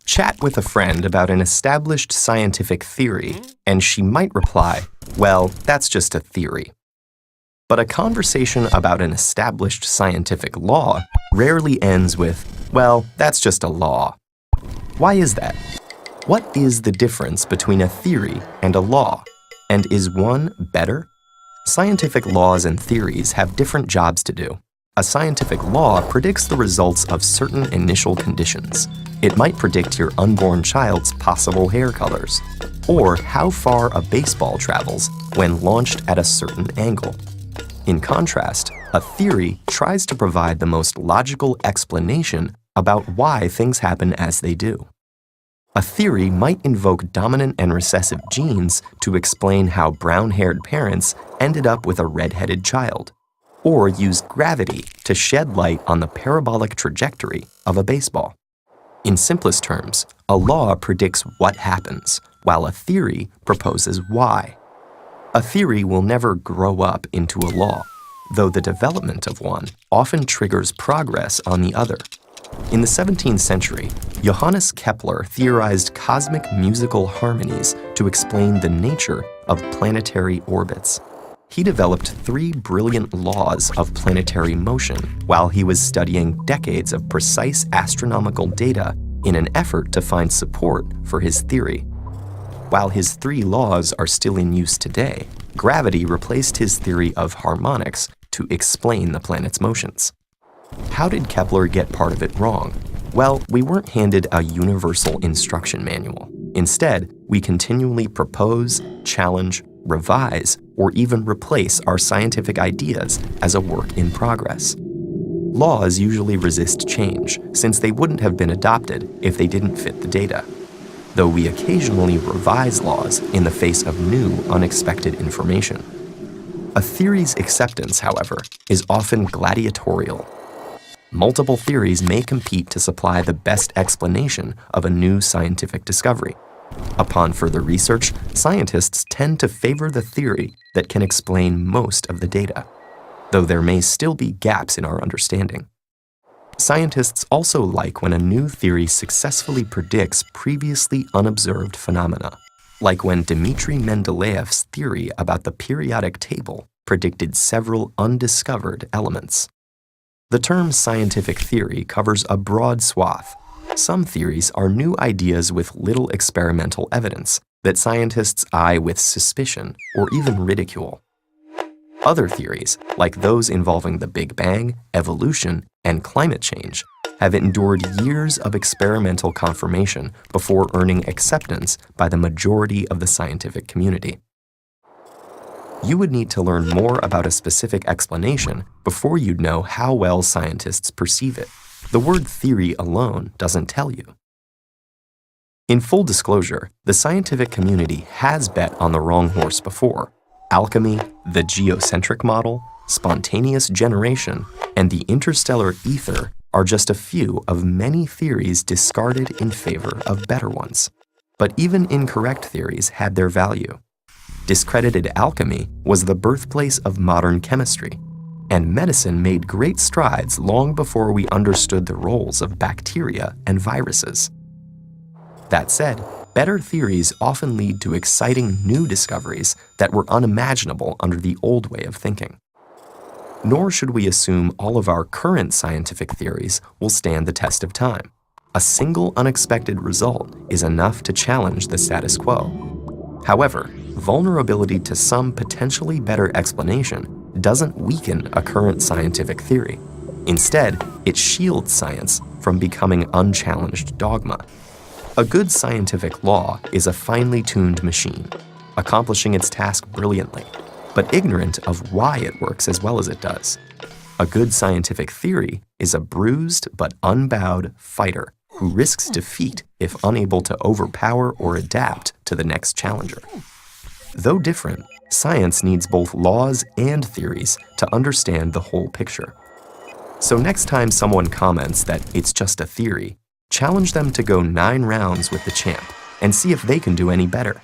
Chat with a friend about an established scientific theory, and she might reply, "Well, that's just a theory." But a conversation about an established scientific law rarely ends with, "Well, that's just a law." Why is that? What is the difference between a theory and a law? And is one better? Scientific laws and theories have different jobs to do. A scientific law predicts the results of certain initial conditions. It might predict your unborn child's possible hair colors, or how far a baseball travels when launched at a certain angle. In contrast, a theory tries to provide the most logical explanation about why things happen as they do. A theory might invoke dominant and recessive genes to explain how brown-haired parents ended up with a red-headed child, or use gravity to shed light on the parabolic trajectory of a baseball. In simplest terms, a law predicts what happens, while a theory proposes why. A theory will never grow up into a law, though the development of one often triggers progress on the other. In the 17th century, Johannes Kepler theorized cosmic musical harmonies to explain the nature of planetary orbits. He developed 3 brilliant laws of planetary motion while he was studying decades of precise astronomical data in an effort to find support for his theory. While his 3 laws are still in use today, gravity replaced his theory of harmonics to explain the planet's motions. How did Kepler get part of it wrong? Well, we weren't handed a universal instruction manual. Instead, we continually propose, challenge, revise, or even replace our scientific ideas as a work in progress. Laws usually resist change, since they wouldn't have been adopted if they didn't fit the data. Though we occasionally revise laws in the face of new, unexpected information. A theory's acceptance, however, is often gladiatorial. Multiple theories may compete to supply the best explanation of a new scientific discovery. Upon further research, scientists tend to favor the theory that can explain most of the data, though there may still be gaps in our understanding. Scientists also like when a new theory successfully predicts previously unobserved phenomena, like when Dmitri Mendeleev's theory about the periodic table predicted several undiscovered elements. The term scientific theory covers a broad swath. Some theories are new ideas with little experimental evidence that scientists eye with suspicion or even ridicule. Other theories, like those involving the Big Bang, evolution, and climate change, have endured years of experimental confirmation before earning acceptance by the majority of the scientific community. You would need to learn more about a specific explanation before you'd know how well scientists perceive it. The word theory alone doesn't tell you. In full disclosure, the scientific community has bet on the wrong horse before. Alchemy, the geocentric model, spontaneous generation, and the interstellar ether are just a few of many theories discarded in favor of better ones. But even incorrect theories had their value. Discredited alchemy was the birthplace of modern chemistry, and medicine made great strides long before we understood the roles of bacteria and viruses. That said, better theories often lead to exciting new discoveries that were unimaginable under the old way of thinking. Nor should we assume all of our current scientific theories will stand the test of time. A single unexpected result is enough to challenge the status quo. However, vulnerability to some potentially better explanation doesn't weaken a current scientific theory. Instead, it shields science from becoming unchallenged dogma. A good scientific law is a finely tuned machine, accomplishing its task brilliantly, but ignorant of why it works as well as it does. A good scientific theory is a bruised but unbowed fighter who risks defeat if unable to overpower or adapt to the next challenger. Though different, science needs both laws and theories to understand the whole picture. So next time someone comments that it's just a theory, challenge them to go 9 rounds with the champ and see if they can do any better.